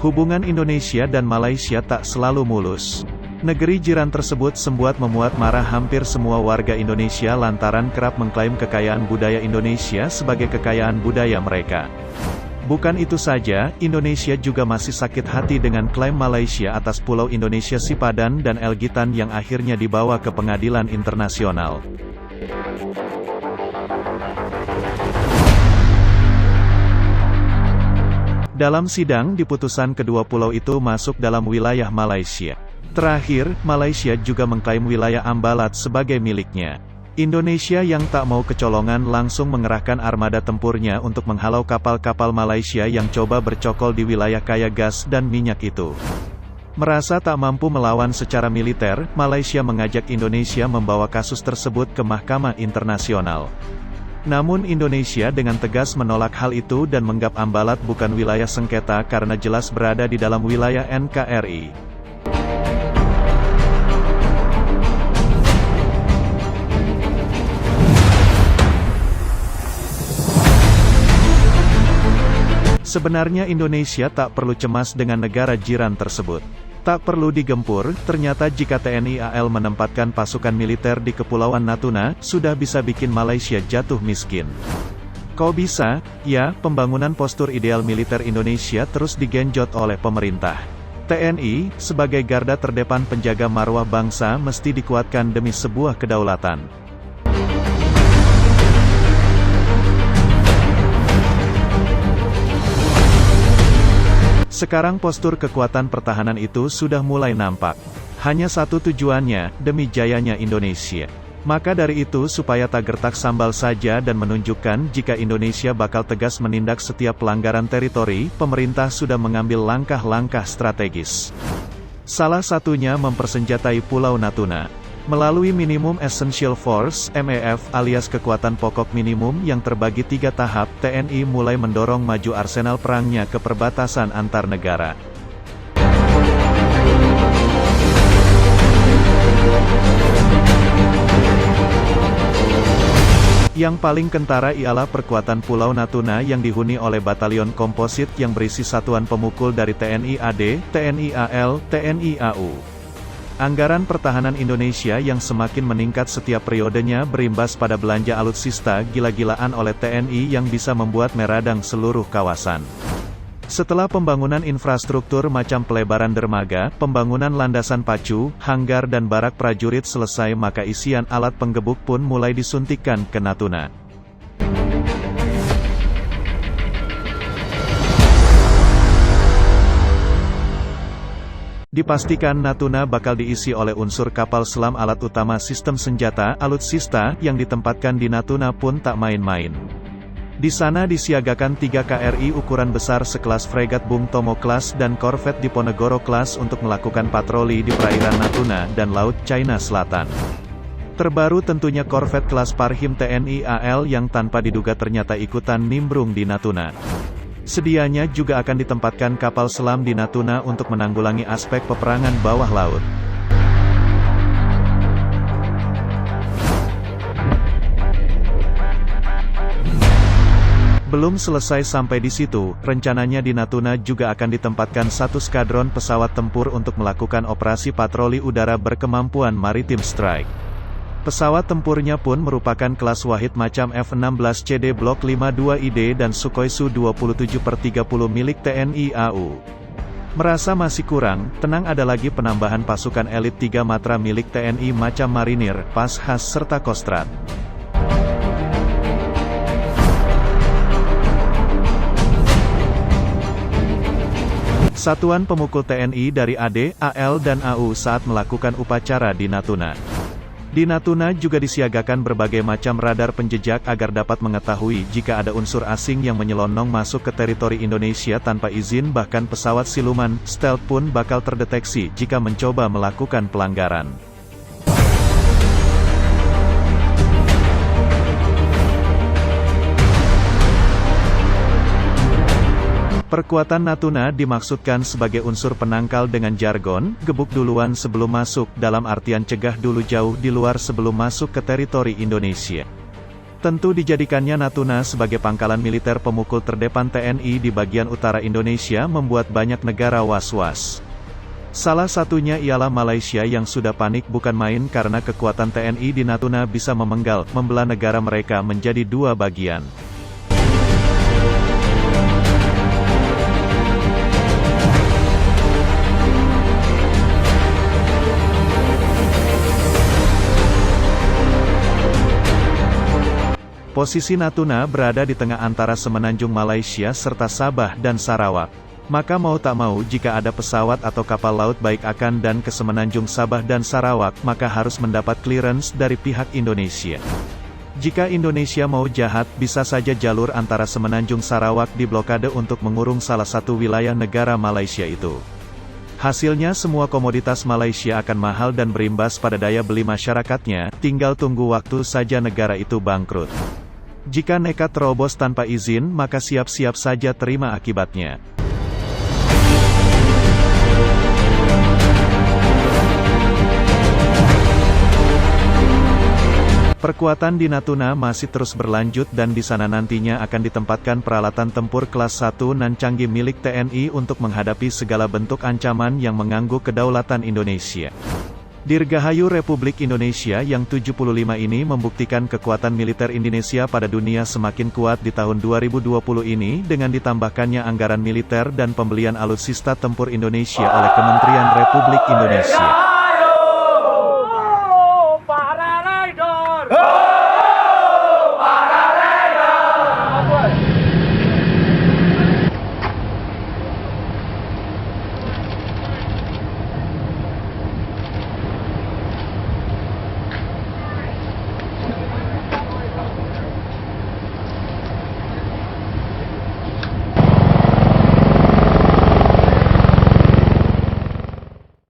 Hubungan Indonesia dan Malaysia tak selalu mulus. Negeri jiran tersebut memuat marah hampir semua warga Indonesia lantaran kerap mengklaim kekayaan budaya Indonesia sebagai kekayaan budaya mereka. Bukan itu saja, Indonesia juga masih sakit hati dengan klaim Malaysia atas Pulau Indonesia Sipadan dan Elgitan yang akhirnya dibawa ke pengadilan internasional. Dalam sidang diputuskan kedua pulau itu masuk dalam wilayah Malaysia. Terakhir, Malaysia juga mengklaim wilayah Ambalat sebagai miliknya. Indonesia yang tak mau kecolongan langsung mengerahkan armada tempurnya untuk menghalau kapal-kapal Malaysia yang coba bercokol di wilayah kaya gas dan minyak itu. Merasa tak mampu melawan secara militer, Malaysia mengajak Indonesia membawa kasus tersebut ke Mahkamah Internasional. Namun Indonesia dengan tegas menolak hal itu dan menganggap Ambalat bukan wilayah sengketa karena jelas berada di dalam wilayah NKRI. Sebenarnya Indonesia tak perlu cemas dengan negara jiran tersebut. Tak perlu digempur, ternyata jika TNI AL menempatkan pasukan militer di Kepulauan Natuna, sudah bisa bikin Malaysia jatuh miskin. Kok bisa? Ya, pembangunan postur ideal militer Indonesia terus digenjot oleh pemerintah. TNI, sebagai garda terdepan penjaga marwah bangsa mesti dikuatkan demi sebuah kedaulatan. Sekarang postur kekuatan pertahanan itu sudah mulai nampak. Hanya satu tujuannya, demi jayanya Indonesia. Maka dari itu supaya tak gertak sambal saja dan menunjukkan jika Indonesia bakal tegas menindak setiap pelanggaran teritori, pemerintah sudah mengambil langkah-langkah strategis. Salah satunya mempersenjatai Pulau Natuna. Melalui Minimum Essential Force (MEF) alias kekuatan pokok minimum yang terbagi 3 tahap, TNI mulai mendorong maju arsenal perangnya ke perbatasan antar negara. Yang paling kentara ialah perkuatan Pulau Natuna yang dihuni oleh batalion komposit yang berisi satuan pemukul dari TNI AD, TNI AL, TNI AU. Anggaran pertahanan Indonesia yang semakin meningkat setiap periodenya berimbas pada belanja alutsista gila-gilaan oleh TNI yang bisa membuat meradang seluruh kawasan. Setelah pembangunan infrastruktur macam pelebaran dermaga, pembangunan landasan pacu, hanggar dan barak prajurit selesai maka isian alat penggebuk pun mulai disuntikkan ke Natuna. Dipastikan Natuna bakal diisi oleh unsur kapal selam alat utama sistem senjata, alutsista, yang ditempatkan di Natuna pun tak main-main. Di sana disiagakan 3 KRI ukuran besar sekelas fregat Bung Tomo Class dan korvet Diponegoro Class untuk melakukan patroli di perairan Natuna dan Laut China Selatan. Terbaru tentunya korvet kelas Parhim TNI AL yang tanpa diduga ternyata ikutan nimbrung di Natuna. Sedianya juga akan ditempatkan kapal selam di Natuna untuk menanggulangi aspek peperangan bawah laut. Belum selesai sampai di situ, rencananya di Natuna juga akan ditempatkan 1 skadron pesawat tempur untuk melakukan operasi patroli udara berkemampuan maritime strike. Pesawat tempurnya pun merupakan kelas Wahid macam F-16CD Block 52ID dan Sukhoi Su-27/30 milik TNI AU. Merasa masih kurang, tenang ada lagi penambahan pasukan elit 3 Matra milik TNI macam Marinir, Pashas serta Kostrad. Satuan pemukul TNI dari AD, AL dan AU saat melakukan upacara di Natuna. Di Natuna juga disiagakan berbagai macam radar penjejak agar dapat mengetahui jika ada unsur asing yang menyelonong masuk ke teritori Indonesia tanpa izin, bahkan pesawat siluman, stealth pun bakal terdeteksi jika mencoba melakukan pelanggaran. Perkuatan Natuna dimaksudkan sebagai unsur penangkal dengan jargon, gebuk duluan sebelum masuk, dalam artian cegah dulu jauh di luar sebelum masuk ke teritori Indonesia. Tentu dijadikannya Natuna sebagai pangkalan militer pemukul terdepan TNI di bagian utara Indonesia membuat banyak negara was-was. Salah satunya ialah Malaysia yang sudah panik bukan main karena kekuatan TNI di Natuna bisa membelah negara mereka menjadi dua bagian. Posisi Natuna berada di tengah antara semenanjung Malaysia serta Sabah dan Sarawak. Maka mau tak mau jika ada pesawat atau kapal laut baik akan dan ke semenanjung Sabah dan Sarawak maka harus mendapat clearance dari pihak Indonesia. Jika Indonesia mau jahat bisa saja jalur antara semenanjung Sarawak diblokade untuk mengurung salah satu wilayah negara Malaysia itu. Hasilnya semua komoditas Malaysia akan mahal dan berimbas pada daya beli masyarakatnya, tinggal tunggu waktu saja negara itu bangkrut. Jika nekat terobos tanpa izin maka siap-siap saja terima akibatnya. Perkuatan di Natuna masih terus berlanjut dan di sana nantinya akan ditempatkan peralatan tempur kelas 1 nan canggih milik TNI untuk menghadapi segala bentuk ancaman yang mengganggu kedaulatan Indonesia. Dirgahayu Republik Indonesia yang 75 ini membuktikan kekuatan militer Indonesia pada dunia semakin kuat di tahun 2020 ini dengan ditambahkannya anggaran militer dan pembelian alutsista tempur Indonesia oleh Kementerian Republik Indonesia.